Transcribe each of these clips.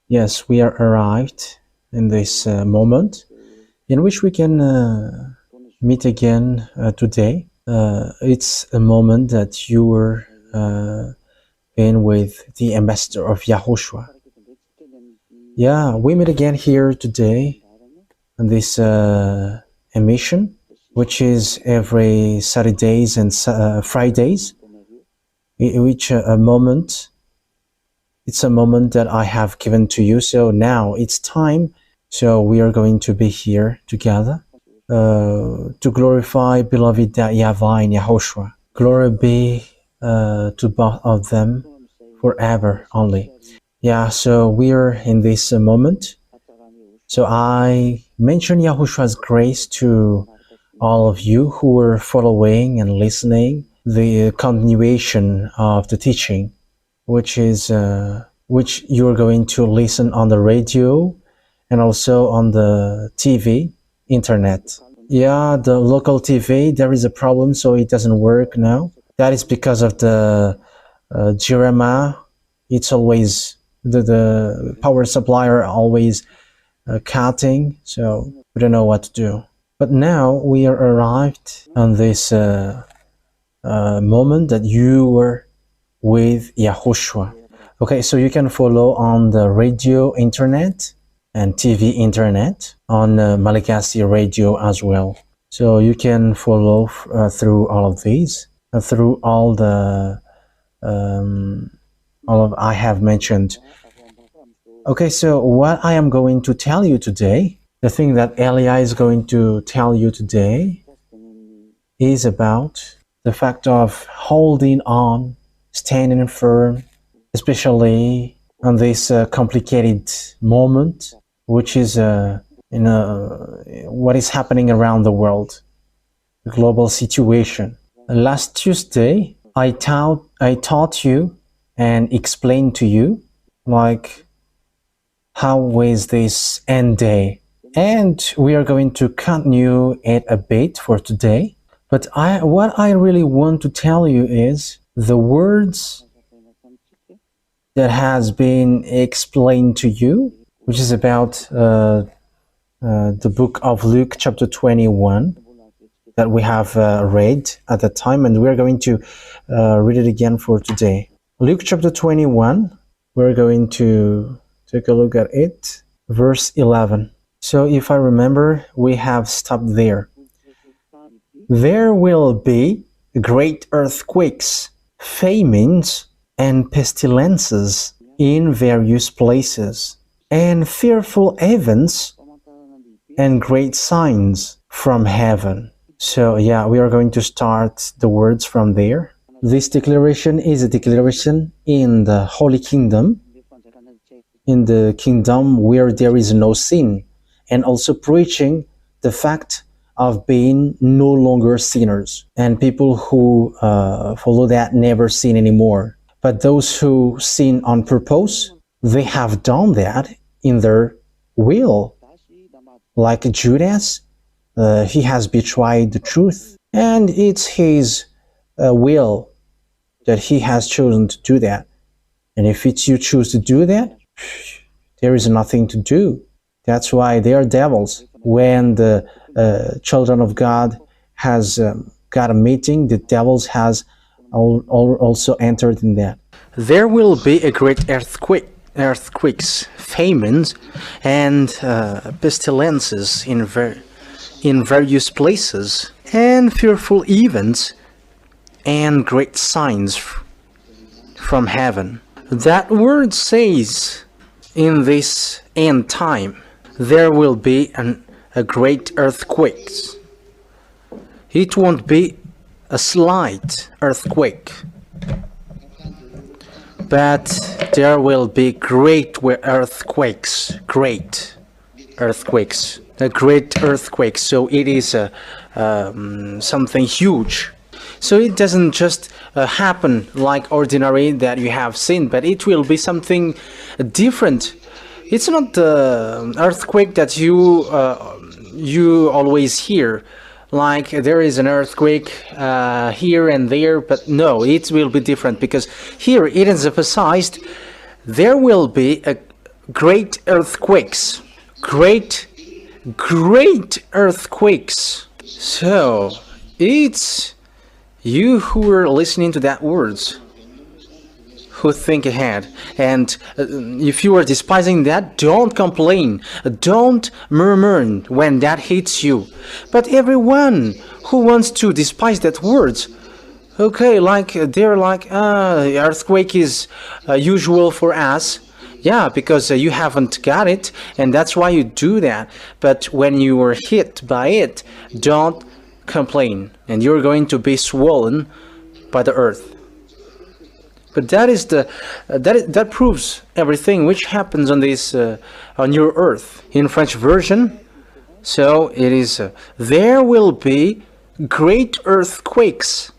Yes, we are arrived in this moment in which we can meet again today. It's a moment that you were in with the ambassador of YAHOSHUAH. Yeah, we meet again here today on this emission, which is every Saturdays and Fridays, in which it's a moment that I have given to you. So now it's time. So we are going to be here together to glorify beloved YAHVAH and YAHOSHUAH. Glory be to both of them forever only. Yeah, so we are in this moment. So I mention YAHOSHUAH's grace to all of you who were following and listening the continuation of the teaching, which you are going to listen on the radio and also on the TV, internet. Yeah, the local TV, there is a problem, so it doesn't work now. That is because of the Jeremiah. It's always the power supplier always cutting, so we don't know what to do. But now we are arrived on this moment that you were with YAHOSHUAH. Okay, so you can follow on the radio internet and TV internet, on Malagasy radio as well. So you can follow through all of these, through all the I have mentioned. Okay, so what I am going to tell you today, the thing that Elia is going to tell you today, is about the fact of holding on, standing firm, especially on this complicated moment, which is what is happening around the world, the global situation. Last Tuesday, I taught you and explained to you, like, how is this end day? And we are going to continue it a bit for today. But what I really want to tell you is the words that has been explained to you, which is about the book of Luke chapter 21 that we have read at the time, and we're going to read it again for today. Luke chapter 21, we're going to take a look at it, verse 11. So if I remember, we have stopped there. There will be great earthquakes, famines, and pestilences in various places, and fearful events and great signs from heaven. So yeah, we are going to start the words from there. This declaration is a declaration in the Holy Kingdom, in the kingdom where there is no sin, and also preaching the fact of being no longer sinners, and people who follow that never sin anymore. But those who sin on purpose, they have done that in their will. Like Judas, he has betrayed the truth, and it's his will that he has chosen to do that. And if it's you choose to do that, there is nothing to do. That's why they are devils. When the children of God has got a meeting, the devils has also entered in that. There will be a great earthquakes, famines, and pestilences in various places, and fearful events and great signs from heaven. That word says, in this end time, there will be a great earthquake. It won't be a slight earthquake, but there will be great earthquakes, a great earthquake. So it is something huge. So it doesn't just happen like ordinary that you have seen, but it will be something different. It's not the earthquake that you always hear, like there is an earthquake here and there, but no, it will be different, because here it is emphasized there will be a great earthquakes. Great earthquakes. So, it's you who are listening to that words who think ahead. And if you are despising that, don't complain. Don't murmur when that hits you. But everyone who wants to despise that words, okay, like they're like, earthquake is usual for us. Yeah, because you haven't got it, and that's why you do that. But when you are hit by it, don't complain, and you're going to be swollen by the earth. But that is that proves everything which happens on this on your earth in French version. So it is there will be great earthquakes.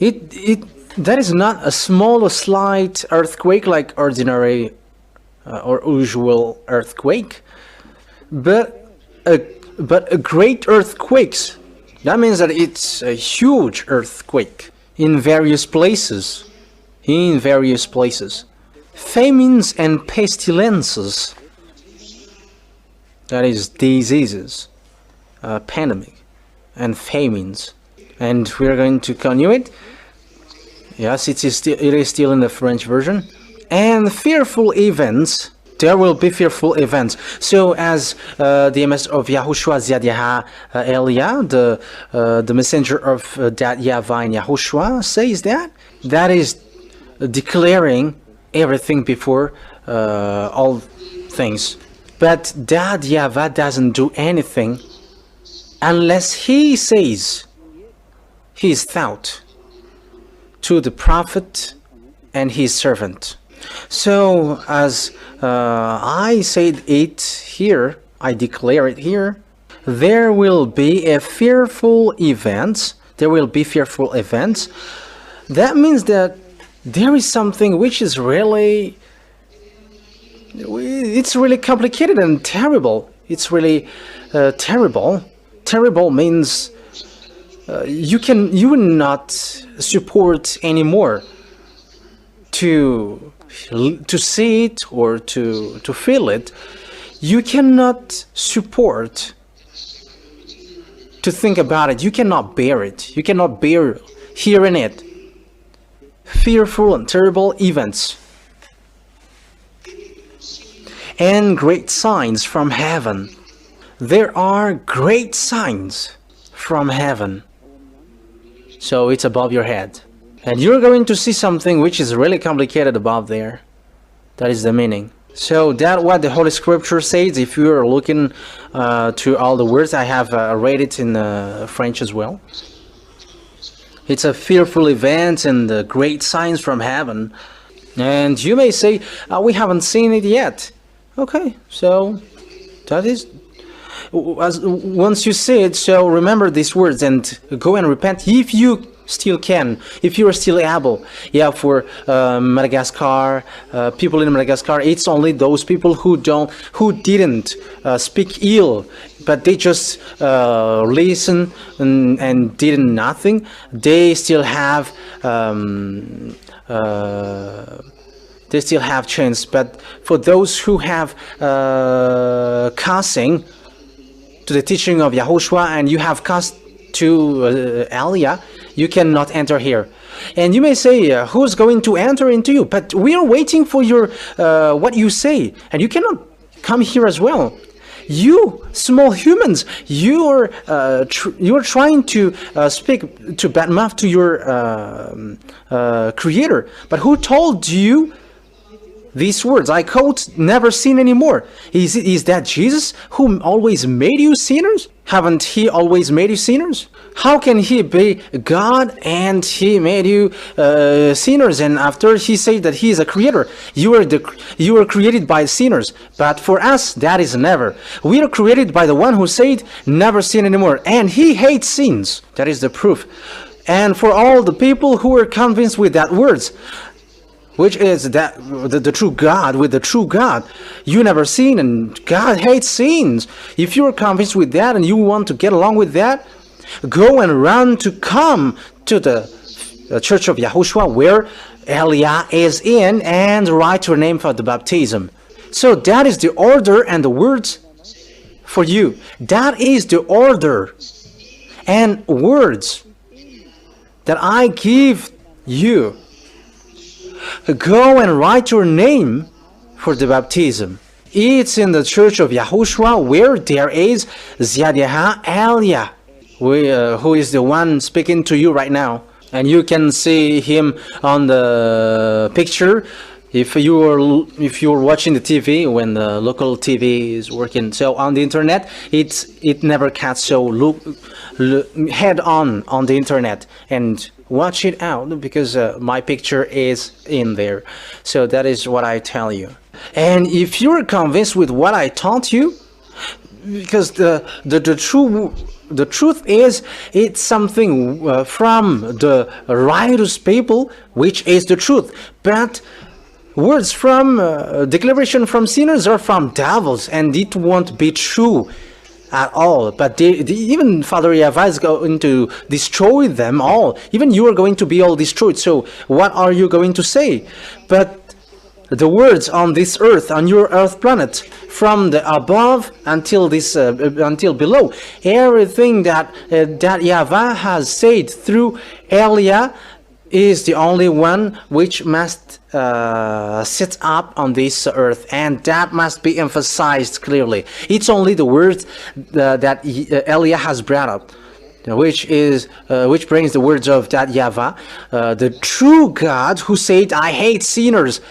That is not a small or slight earthquake like ordinary or usual earthquake, but a great earthquakes. That means that it's a huge earthquake in various places. Famines and pestilences, that is diseases, pandemic and famines. And we are going to continue it. Yes, it is still in the French version. And fearful events, there will be fearful events. So as the MS of YAHOSHUAH Ziadiha Elia, the messenger of that YAHVAH and YAHOSHUAH says that is declaring everything before all things. But that YAHVAH doesn't do anything unless he says his thought to the prophet and his servant. So as I said it here, I declare it here, there will be fearful events. There will be fearful events. That means that there is something which is really, it's really complicated and terrible. It's really terrible. Terrible means you will not support anymore to see it or to feel it. You cannot support to think about it. You cannot bear it. You cannot bear hearing it. Fearful and terrible events. And great signs from heaven. There are great signs from heaven. So it's above your head. And you're going to see something which is really complicated above there. That is the meaning. So that's what the Holy Scripture says. If you are looking to all the words, I have read it in French as well. It's a fearful event and great signs from heaven. And you may say, we haven't seen it yet. Okay, so that is... Once you see it, so remember these words and go and repent if you still can, if you are still able. Yeah, for Madagascar, people in Madagascar, it's only those people who didn't speak ill, but they just listen and did nothing. They still have chance. But for those who have cussing to the teaching of YAHOSHUAH and you have cussed to Elia, you cannot enter here. And you may say, who's going to enter into you? But we are waiting for your what you say, and you cannot come here as well. You small humans, you are trying to speak to bad mouth to your Creator. But who told you these words? I quote, never sin anymore. Is that Jesus who always made you sinners? Haven't he always made you sinners? How can he be God and he made you sinners? And after he said that he is a creator, you are created by sinners. But for us, that is never. We are created by the one who said, never sin anymore. And he hates sins. That is the proof. And for all the people who are convinced with that words, which is that the true God, with the true God, you never sin and God hates sins. If you're convinced with that and you want to get along with that, go and run to come to the Church of Yahushua, where Elia is in, and write your name for the baptism. So that is the order and the words for you. That is the order and words that I give you. Go and write your name for the baptism. It's in the Church of Yahushua, where there is Ziadiyah Elia, who is the one speaking to you right now. And you can see him on the picture if you're watching the TV when the local TV is working. So on the internet, it never cuts. So look head on the internet and watch it out, because my picture is in there. So that is what I tell you. And if you're convinced with what I taught you, because the truth is, it's something from the righteous people, which is the truth. But words from declaration from sinners are from devils, and it won't be true at all. But even Father YAHVAH is going to destroy them all. Even you are going to be all destroyed. So what are you going to say? But the words on this earth, on your earth planet, from the above until this until below, everything that YAHVAH has said through Elia is the only one which must sit up on this earth, and that must be emphasized clearly. It's only the words that Elia has brought up, which brings the words of that YAHVAH, the true God, who said, I hate sinners.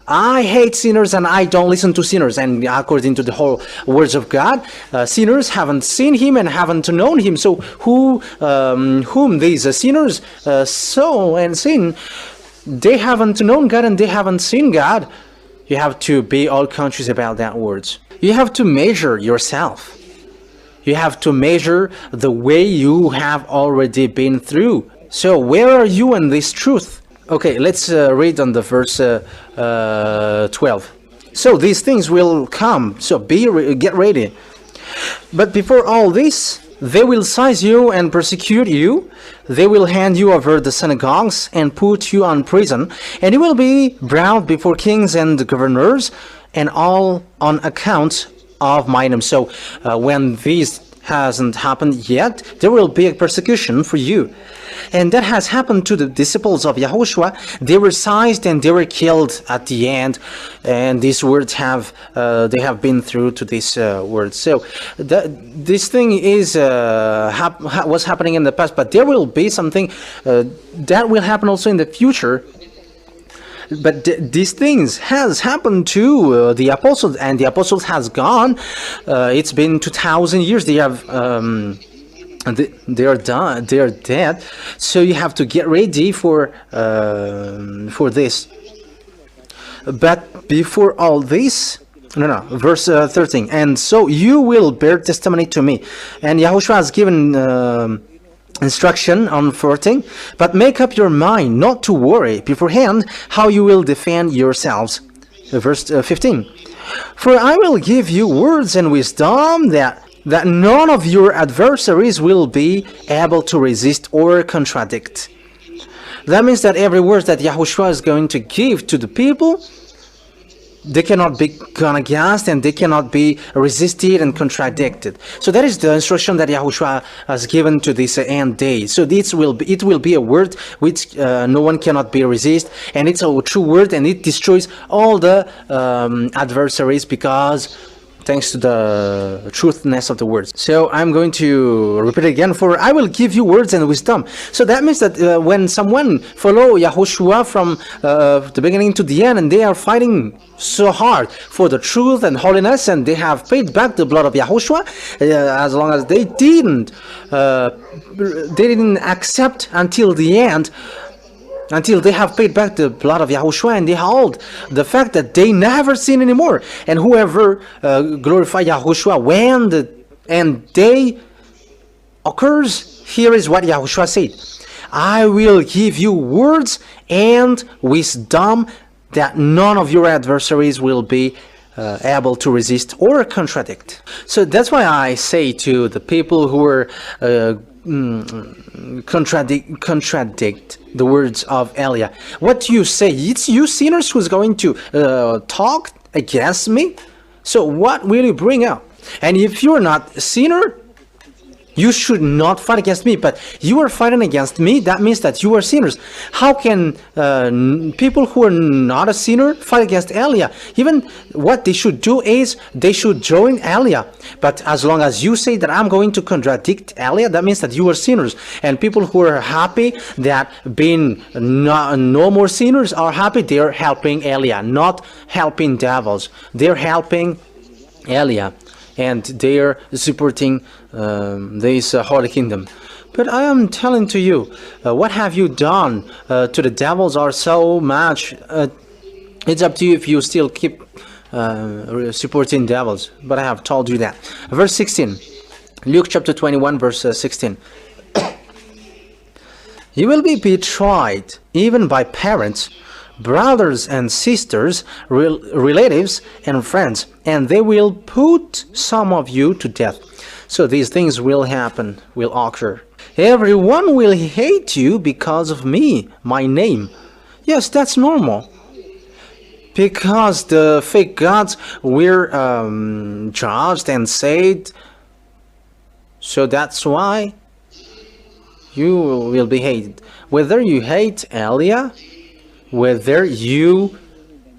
I hate sinners and I don't listen to sinners. And according to the whole words of God, sinners haven't seen him and haven't known him. So whom these sinners sow and sin, they haven't known God and they haven't seen God. You have to be all conscious about that words. You have to measure yourself. You have to measure the way you have already been through. So where are you in this truth? Okay, let's read on the verse 12. So these things will come, so get ready. But before all this, they will seize you and persecute you. They will hand you over the synagogues and put you on prison, and you will be brought before kings and governors, and all on account of my name. So when this hasn't happened yet, there will be a persecution for you. And that has happened to the disciples of Yahushua. They were seized and they were killed at the end. And these words they have been through to these words. So this thing is was happening in the past, but there will be something that will happen also in the future. But these things has happened to the apostles, and the apostles has gone. It's been 2,000 years. They have they are done. They are dead. So you have to get ready for this. But before all this, verse 13. And so you will bear testimony to me. And Yahushua has given instruction on 14, but make up your mind not to worry beforehand how you will defend yourselves. Verse 15, for I will give you words and wisdom that none of your adversaries will be able to resist or contradict. That means that every word that Yahushua is going to give to the people, they cannot be gone against, and they cannot be resisted and contradicted. So that is the instruction that Yahushua has given to this end day. So it will be a word which no one cannot be resist, and it's a true word, and it destroys all the adversaries, because thanks to the truthness of the words. So I'm going to repeat again, for I will give you words and wisdom. So that means that when someone follow Yahushua from the beginning to the end, and they are fighting so hard for the truth and holiness, and they have paid back the blood of Yahushua, as long as they didn't accept until the end, until they have paid back the blood of Yahushua, and they hold the fact that they never sin anymore. And whoever glorify Yahushua when the end day occurs, here is what Yahushua said: I will give you words and wisdom that none of your adversaries will be able to resist or contradict. So that's why I say to the people who are contradict the words of Elia, what do you say? It's you sinners who's going to talk against me? So what will you bring up? And if you're not a sinner, you should not fight against me, but you are fighting against me. That means that you are sinners. How can people who are not a sinner fight against Elia? Even what they should do is they should join Elia. But as long as you say that I'm going to contradict Elia, that means that you are sinners. And people who are happy that being no more sinners are happy, they're helping Elia, not helping devils. They're helping Elia. And they are supporting this holy kingdom. But I am telling to you, what have you done to the devils or so much? It's up to you if you still keep supporting devils. But I have told you that. Verse 16, Luke chapter 21, verse 16. You will be betrayed even by parents, brothers and sisters, relatives and friends, and they will put some of you to death. So these things will happen, will occur. Everyone will hate you because of me, my name. Yes, that's normal. Because the fake gods were judged and said, so that's why you will be hated. Whether you hate Elia, whether you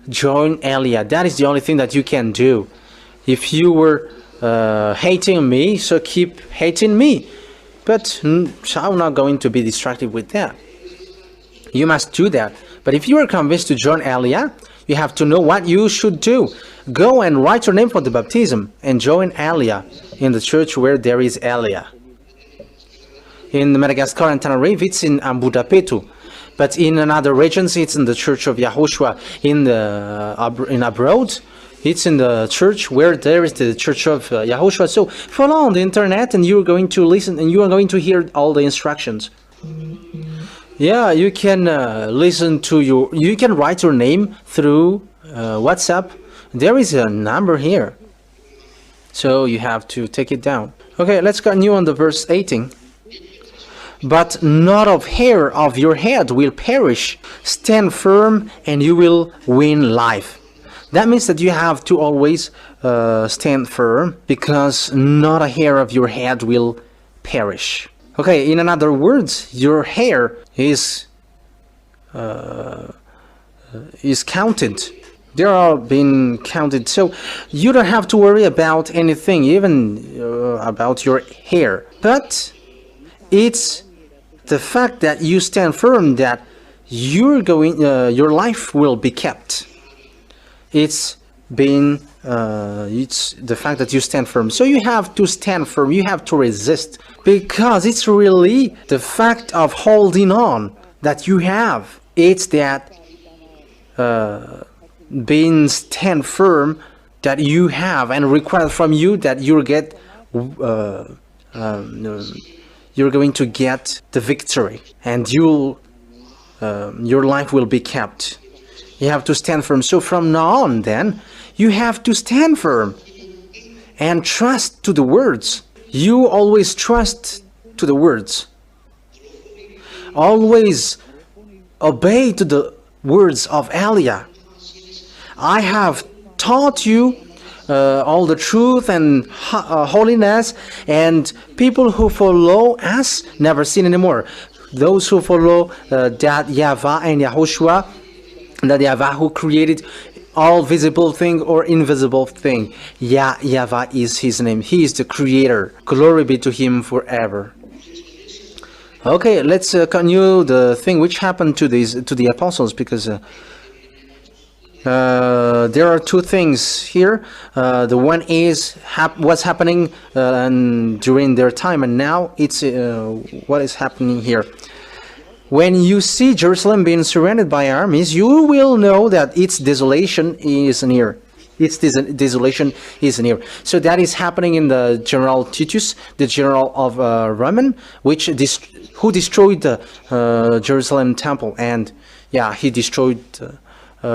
join Elia, that is the only thing that you can do. If you were hating me, so keep hating me. But I'm not going to be distracted with that. You must do that. But if you are convinced to join Elia, you have to know what you should do. Go and write your name for the baptism and join Elia in the church where there is Elia. In Madagascar and Tenerife, it's in Ambudapetu. But in another regions, it's in the church of YAHOSHUAH. In abroad, it's in the church where there is the church of YAHOSHUAH. So follow on the internet, and you're going to listen, and you are going to hear all the instructions. Yeah, you can listen to you can write your name through WhatsApp. There is a number here, so you have to take it down. Okay, let's continue on the verse 18. But not of hair of your head will perish. Stand firm and you will win life. That means that you have to always stand firm, because not a hair of your head will perish. Okay, in other words, your hair is counted. They are being counted. So you don't have to worry about anything, even about your hair. But it's the fact that you stand firm, that your life will be kept. It's the fact that you stand firm. So you have to stand firm. You have to resist, because it's really the fact of holding on that you have. It's that being stand firm that you have, and required from you that you're going to get the victory, and your life will be kept. You have to stand firm. So from now on, then, you have to stand firm and trust to the words. You always trust to the words. Always obey to the words of Elia. I have taught you all the truth and holiness, and people who follow us never sin anymore. Those who follow that YAHVAH and YAHOSHUAH, that YAHVAH who created all visible thing or invisible thing. YAHVAH is his name. He is the creator. Glory be to him forever. Okay, let's continue the thing which happened to the apostles, because there are two things here. The one is what's happening during their time, and now it's what is happening here. When you see Jerusalem being surrounded by armies, you will know that its desolation is near. Its desolation is near. So that is happening in the General Titus, the general of Roman, who destroyed the Jerusalem temple, and yeah, he destroyed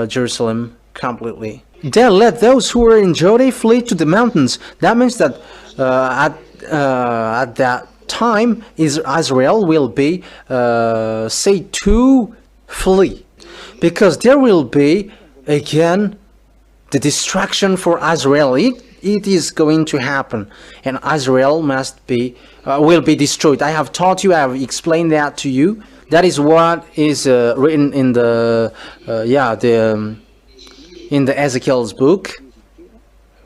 Jerusalem completely. Then let those who are in Judea flee to the mountains. That means that at that time, Israel will be said to flee, because there will be again the destruction for Israel. It is going to happen, and Israel must be will be destroyed. I have taught you, I have explained that to you. That is what is written in the in the Ezekiel's book,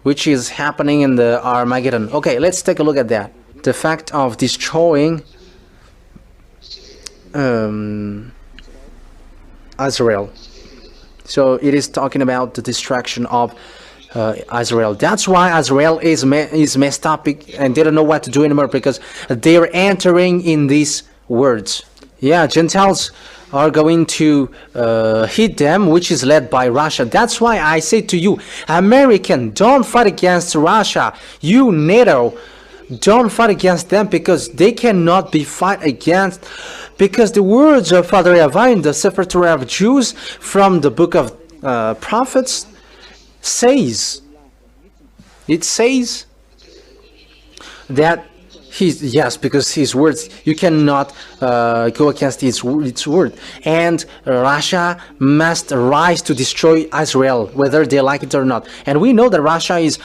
which is happening in the Armageddon. Okay, let's take a look at that. The fact of destroying Israel. So it is talking about the destruction of Israel. That's why Israel is messed up and they don't know what to do anymore, because they're entering in these words. Yeah, Gentiles are going to hit them, which is led by Russia. That's why I say to you, American, don't fight against Russia. You, NATO, don't fight against them, because they cannot be fight against, because the words of Father YAHVAH in the Sefer Torah of Jews from the book of prophets says that because his words, you cannot go against its word, and Russia must rise to destroy Israel, whether they like it or not. And we know that Russia is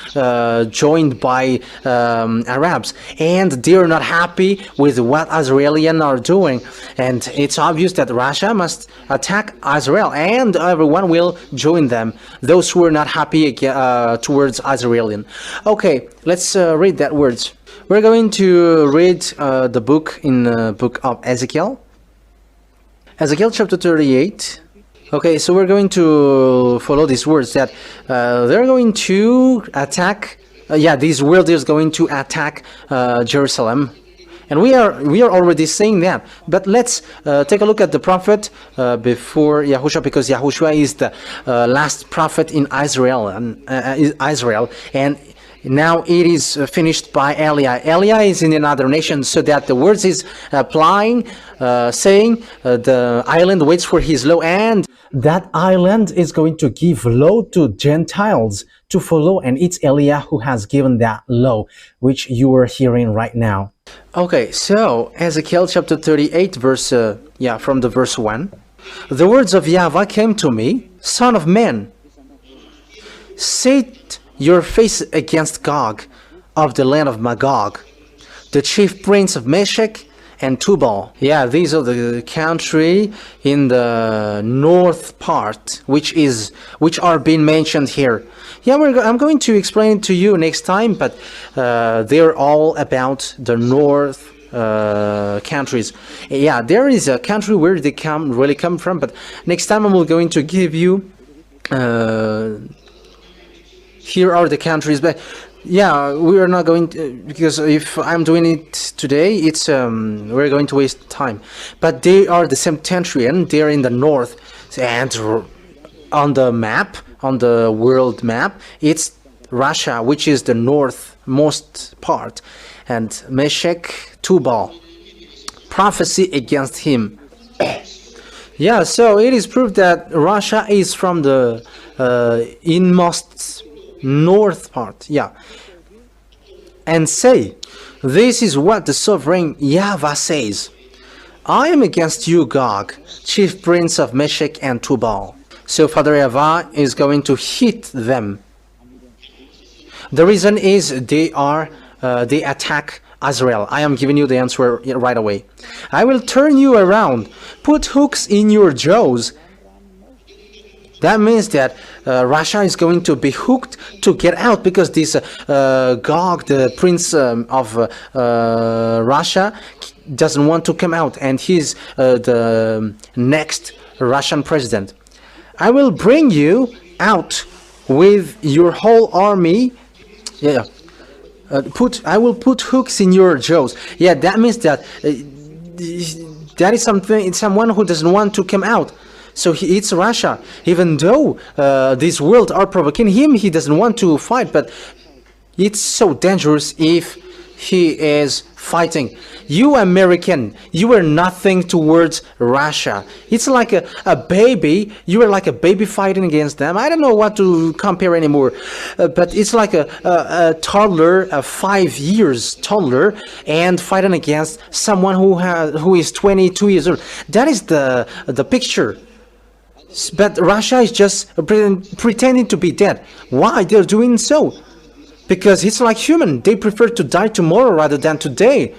joined by Arabs, and they are not happy with what Israelis are doing, and it's obvious that Russia must attack Israel, and everyone will join them, those who are not happy towards Israel. Okay, let's read that words. We're going to read the book in the book of Ezekiel. Ezekiel chapter 38. Okay, so we're going to follow these words that they're going to attack. This world is going to attack Jerusalem, and we are already saying that. But let's take a look at the prophet before YAHOSHUAH, because YAHOSHUAH is the last prophet in Israel, and now it is finished by Elia. Elia is in another nation, so that the words is applying, saying the island waits for his law, and that island is going to give law to Gentiles to follow, and it's Elia who has given that law, which you are hearing right now. Okay, so Ezekiel chapter 38, verse from the verse 1. The words of YAHVAH came to me, Son of man, set your face against Gog of the land of Magog, the chief prince of Meshech and Tubal. Yeah, these are the country in the north part, which are being mentioned here. Yeah, I'm going to explain it to you next time, but they're all about the north countries. Yeah, there is a country where they really come from, but next time I'm going to give you here are the countries. But yeah, we are not going to, because if I'm doing it today, it's we're going to waste time. But they are the septentrion, they're in the north, and on the map, on the world map, it's Russia, which is the northmost part, and Meshech, Tubal, prophecy against him. Yeah, so it is proof that Russia is from the inmost north part. Yeah, and say, this is what the sovereign YAHVAH says: I am against you, Gog, chief prince of Meshech and Tubal. So Father YAHVAH is going to hit them. The reason is they attack Israel. I am giving you the answer right away. I will turn you around, put hooks in your jaws. That means that Russia is going to be hooked to get out, because this Gog, the prince of Russia, doesn't want to come out, and he's the next Russian president. I will bring you out with your whole army. Yeah, I will put hooks in your jaws. Yeah, that means that that is something. It's someone who doesn't want to come out. So it's Russia. Even though this world are provoking him, he doesn't want to fight. But it's so dangerous if he is fighting. You American, you were nothing towards Russia. It's like a baby. You were like a baby fighting against them. I don't know what to compare anymore, but it's like a toddler, a 5 years toddler, and fighting against someone who is 22 years old. That is the picture. But Russia is just pretending to be dead. Why they're doing so? Because it's like human. They prefer to die tomorrow rather than today.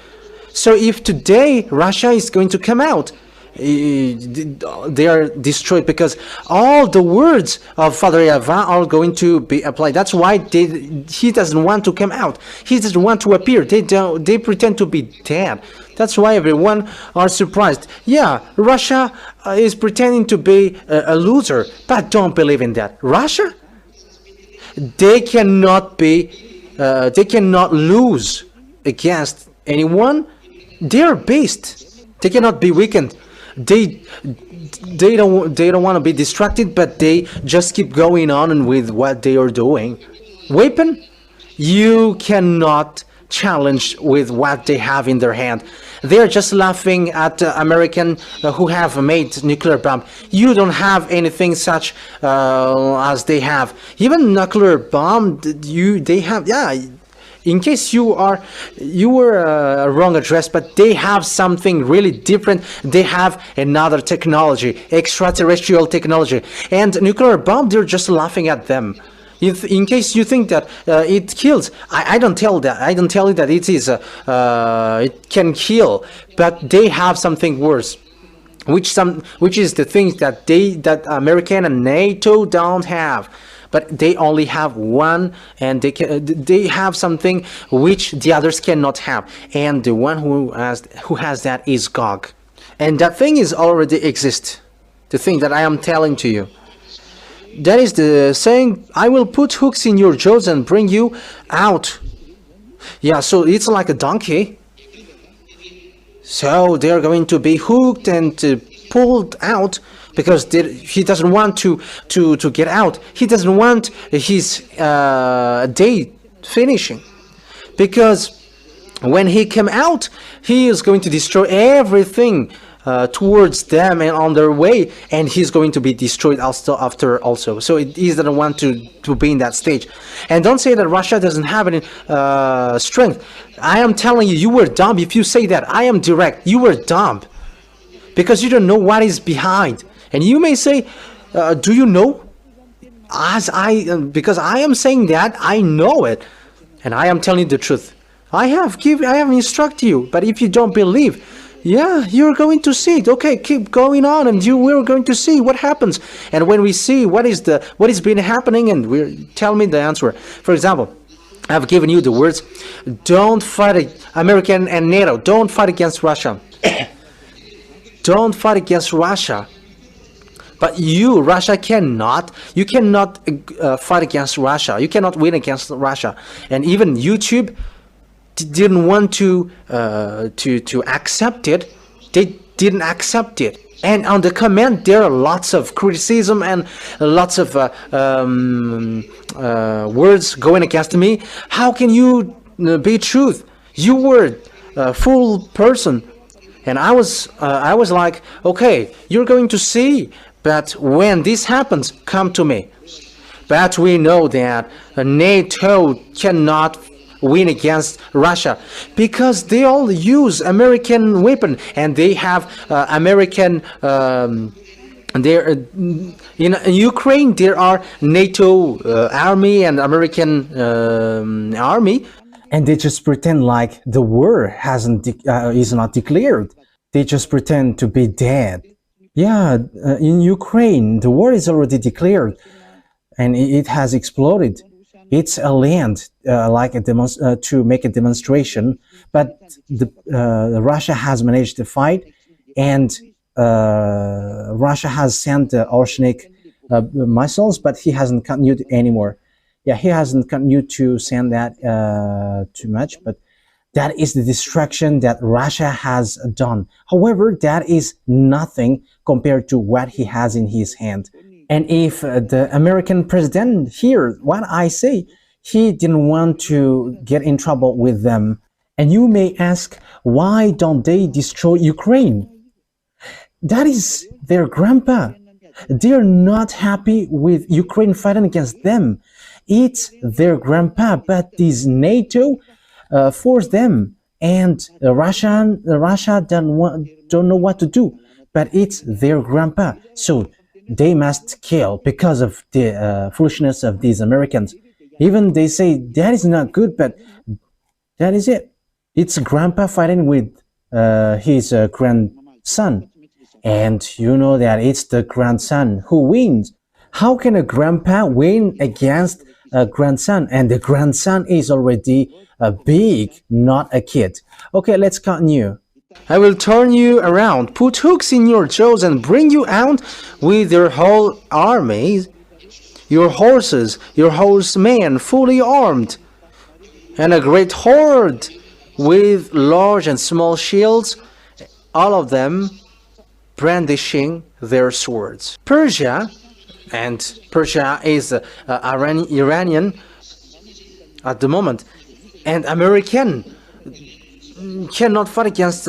So if today Russia is going to come out, they are destroyed, because all the words of Father YAHVAH are going to be applied. That's why he doesn't want to come out. He doesn't want to appear. They pretend to be dead. That's why everyone are surprised. Yeah, Russia is pretending to be a loser, but don't believe in that. Russia, they cannot lose against anyone. They are beasts. They cannot be weakened. They don't want to be distracted, but they just keep going on with what they are doing. Weapon, you cannot challenge with what they have in their hand. They are just laughing at American who have made nuclear bomb. You don't have anything such as they have. Even nuclear bomb, they have. Yeah. In case you were wrong address, but they have something really different. They have another technology, extraterrestrial technology, and nuclear bomb. They're just laughing at them. In case you think that it kills, I don't tell that. I don't tell you that it is it can kill, but they have something worse, which is the things that American and NATO don't have. But they only have one, and they have something which the others cannot have, and the one who has that is Gog, and that thing is already exist. The thing that I am telling to you, that is the saying, I will put hooks in your jaws and bring you out. Yeah, so it's like a donkey. So they're going to be hooked and pulled out, because he doesn't want to get out. He doesn't want his day finishing, because when he come out, he is going to destroy everything towards them and on their way, and he's going to be destroyed also. So he doesn't want to be in that stage. And don't say that Russia doesn't have any strength. I am telling you, you were dumb if you say that. I am direct. You were dumb, because you don't know what is behind. And you may say, do you know? Because I am saying that, I know it, and I am telling you the truth. I have instructed you, but if you don't believe, yeah, you're going to see it. Okay, keep going on, and we're going to see what happens. And when we see what is been happening, and tell me the answer. For example, I've given you the words: don't fight American and NATO. Don't fight against Russia. Don't fight against Russia. But Russia cannot. You cannot fight against Russia. You cannot win against Russia. And even YouTube didn't want to accept it. They didn't accept it. And on the comment, there are lots of criticism and lots of words going against me. How can you be truth? You were a fool person. And I was like, okay, you're going to see. But when this happens, come to me. But we know that NATO cannot win against Russia, because they all use American weapon, and they have American. In Ukraine, there are NATO army and American army, and they just pretend like the war is not declared. They just pretend to be dead. Yeah, in Ukraine, the war is already declared, and it has exploded. It's a land to make a demonstration, but Russia has managed to fight, and Russia has sent the oceanic missiles, but he hasn't continued anymore. Yeah, he hasn't continued to send that too much, but that is the destruction that Russia has done. However, that is nothing compared to what he has in his hand. And if the American president hears what I say, he didn't want to get in trouble with them. And you may ask, why don't they destroy Ukraine? That is their grandpa. They're not happy with Ukraine fighting against them. It's their grandpa, but this NATO forced them, and Russia don't know what to do. But it's their grandpa, so they must kill because of the foolishness of these Americans. Even they say that is not good, but that is it. It's grandpa fighting with his grandson. And you know that it's the grandson who wins. How can a grandpa win against a grandson? And the grandson is already big, not a kid. Okay, let's continue. I will turn you around, put hooks in your jaws, and bring you out with your whole army, your horses, your horsemen fully armed, and a great horde with large and small shields, all of them brandishing their swords. Persia, and Persia is Iranian at the moment, and American cannot fight against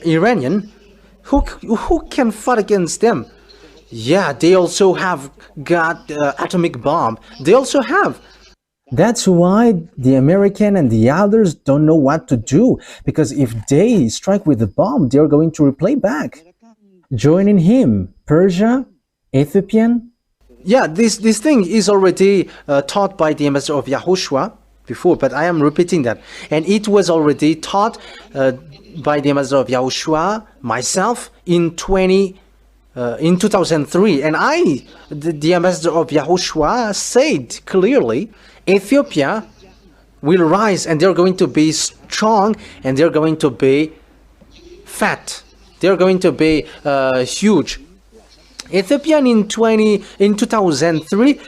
Iranian. Who can fight against them? Yeah, they also have got atomic bomb. They also have. That's why the American and the others don't know what to do, because if they strike with the bomb, they're going to reply back. Joining him, Persia, Ethiopian. Yeah, this thing is already taught by the ambassador of YAHOSHUAH before, but I am repeating that. And it was already taught by the ambassador of YAHOSHUAH, myself, in 2003. And the ambassador of YAHOSHUAH said clearly, Ethiopia will rise and they're going to be strong and they're going to be fat. They're going to be huge. Ethiopian in 2003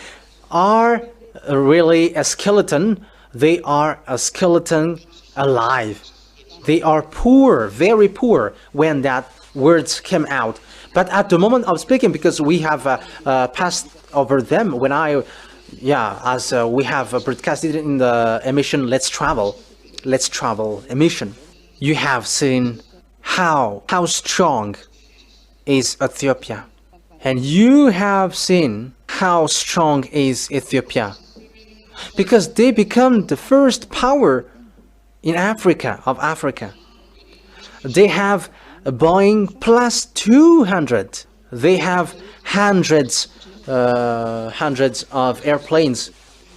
are really a skeleton. They are a skeleton alive. They are poor, very poor when that words came out. But at the moment of speaking, because we have passed over them, when as we have broadcasted in the emission Let's Travel emission, you have seen how strong is Ethiopia, and you have seen how strong is Ethiopia, because they become the first power in Africa. They have a Boeing plus 200. They have hundreds of airplanes.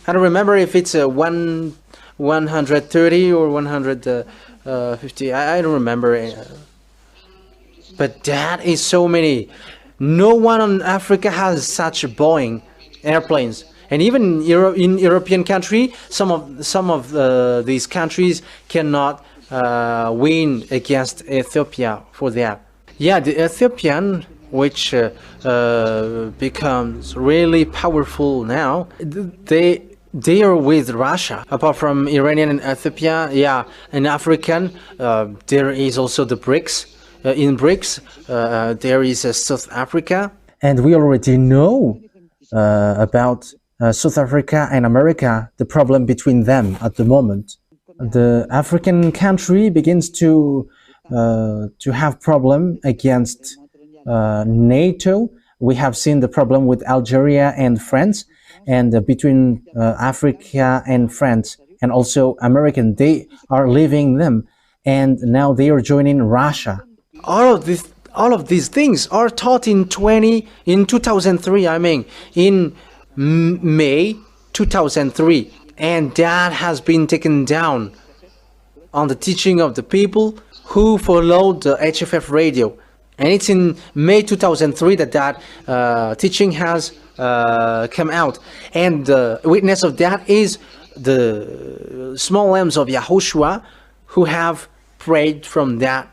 I don't remember if it's a 130 or 150. I don't remember. But that is so many. No one in Africa has such Boeing airplanes. And even in European country, some of these countries cannot win against Ethiopia for that. Yeah, the Ethiopian, which becomes really powerful now, they are with Russia. Apart from Iranian and Ethiopia, yeah, in African, there is also the BRICS. In BRICS, there is South Africa. And we already know about South Africa and America, the problem between them at the moment. The African country begins to have problem against NATO. We have seen the problem with Algeria and France, and between Africa and France, and also American, they are leaving them, and now they are joining Russia. All of these things are taught in 2003. I mean, in May 2003, and that has been taken down on the teaching of the people who followed the HFF radio. And it's in May 2003 that teaching has come out. And the witness of that is the small lambs of YAHOSHUAH who have prayed from that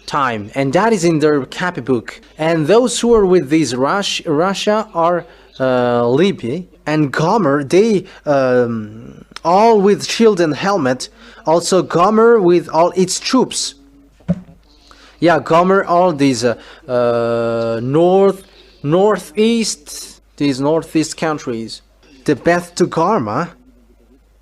time. And that is in their copybook. And those who are with these Russia are Libya and Gomer. They all with shield and helmet. Also Gomer with all its troops. Yeah, Gomer, all these northeast countries. The Beth to Garma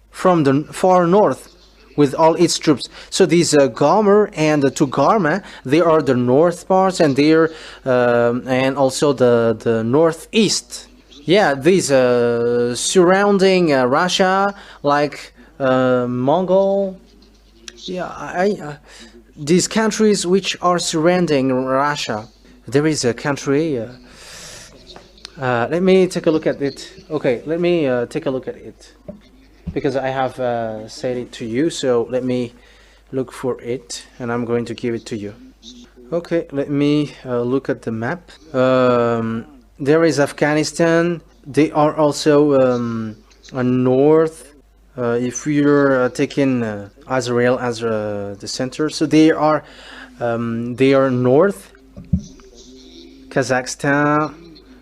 from the far north with all its troops. So these Gomer and the Togarmah, they are the north parts, and they're and also the northeast. Yeah, these surrounding Russia, like Mongol. Yeah, these countries which are surrounding Russia. There is a country. Let me take a look at it. Okay, let me take a look at it, because I have said it to you. So let me look for it, and I'm going to give it to you. Okay, let me look at the map. There is Afghanistan. They are also north. If you're taking Israel as the center, so they are north. Kazakhstan,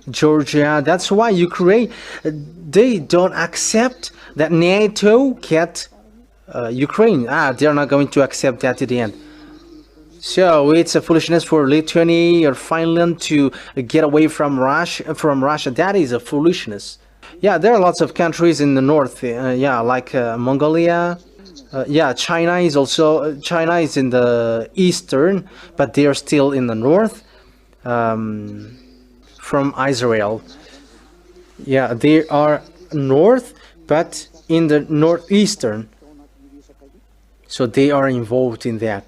Georgia. That's why Ukraine, they don't accept that NATO get Ukraine. They're not going to accept that to the end. So it's a foolishness for Lithuania or Finland to get away from Russia. That is a foolishness. Yeah, there are lots of countries in the north. Yeah, like Mongolia. Yeah, China is in the eastern, but they are still in the north. From Israel. Yeah, they are north, but in the northeastern. So they are involved in that.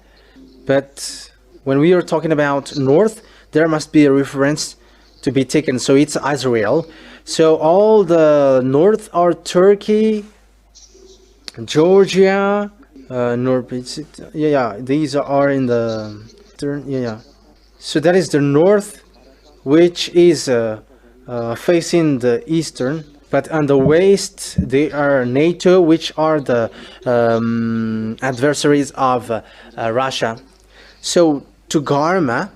But when we are talking about north, there must be a reference to be taken. So it's Israel. So all the north are Turkey, Georgia, yeah, these are in the yeah. So that is the north, which is facing the eastern, but on the west they are NATO, which are the adversaries of Russia. So Togarmah,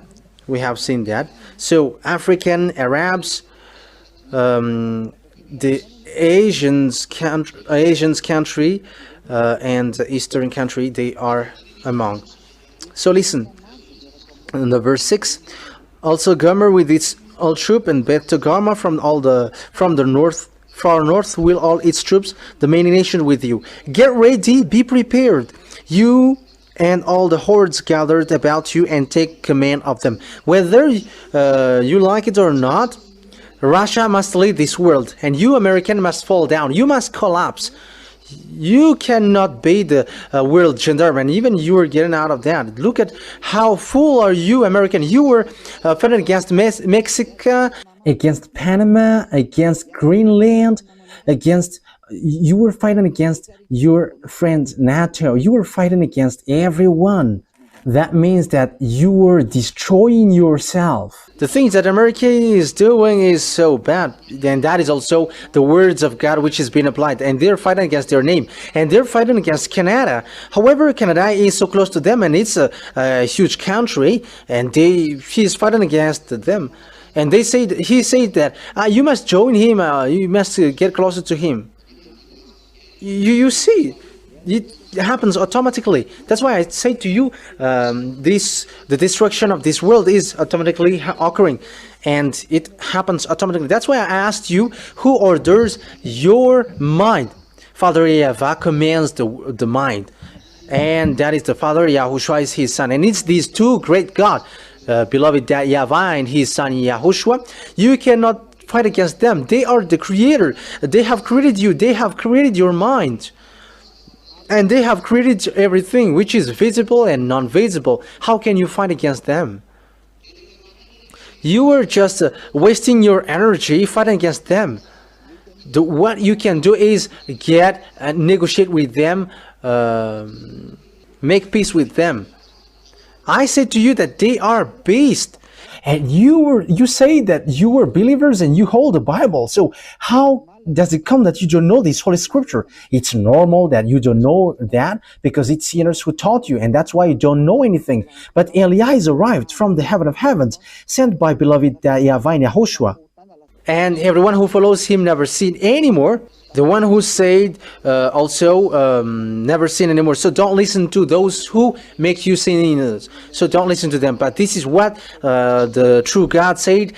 we have seen that. So African Arabs, the Asians country and the Eastern country, they are among. So listen, in the verse 6. Also Gomer with its all troop, and Beth Togarmah from the north, far north, will all its troops, the many nations with you. Get ready, be prepared, you and all the hordes gathered about you, and take command of them. Whether you like it or not, Russia must lead this world, and you, American, must fall down. You must collapse. You cannot be the world gendarme, and even you are getting out of that. Look at how fool are you, American. You were fighting against Mexico, against Panama, against Greenland, you were fighting against your friend NATO. You were fighting against everyone. That means that you were destroying yourself. The things that America is doing is so bad, and that is also the words of God which is being applied, and they're fighting against their name, and they're fighting against Canada. However, Canada is so close to them, and it's a huge country, and he's fighting against them, and he said that you must join him, you must get closer to him. You see, it happens automatically. That's why I say to you, the destruction of this world is automatically occurring, and it happens automatically. That's why I asked you, who orders your mind? Father YAHVAH commands the mind, and that is the Father. YAHOSHUAH is his son, and it's these two great God, beloved YAHVAH and his son YAHOSHUAH. You cannot fight against them. They are the creator. They have created you. They have created your mind. And they have created everything which is visible and non-visible. How can you fight against them? You are just wasting your energy fighting against them. What you can do is negotiate with them, make peace with them. I say to you that they are beasts. And you say that you were believers and you hold the Bible. So how does it come that you don't know this Holy Scripture? It's normal that you don't know that, because it's sinners who taught you, and that's why you don't know anything. But Eliah is arrived from the heaven of heavens, sent by beloved YAHVAH and YAHOSHUAH. And everyone who follows him never sin anymore. The one who said also never sin anymore. So don't listen to those who make you sinners. So don't listen to them. But this is what the true God said.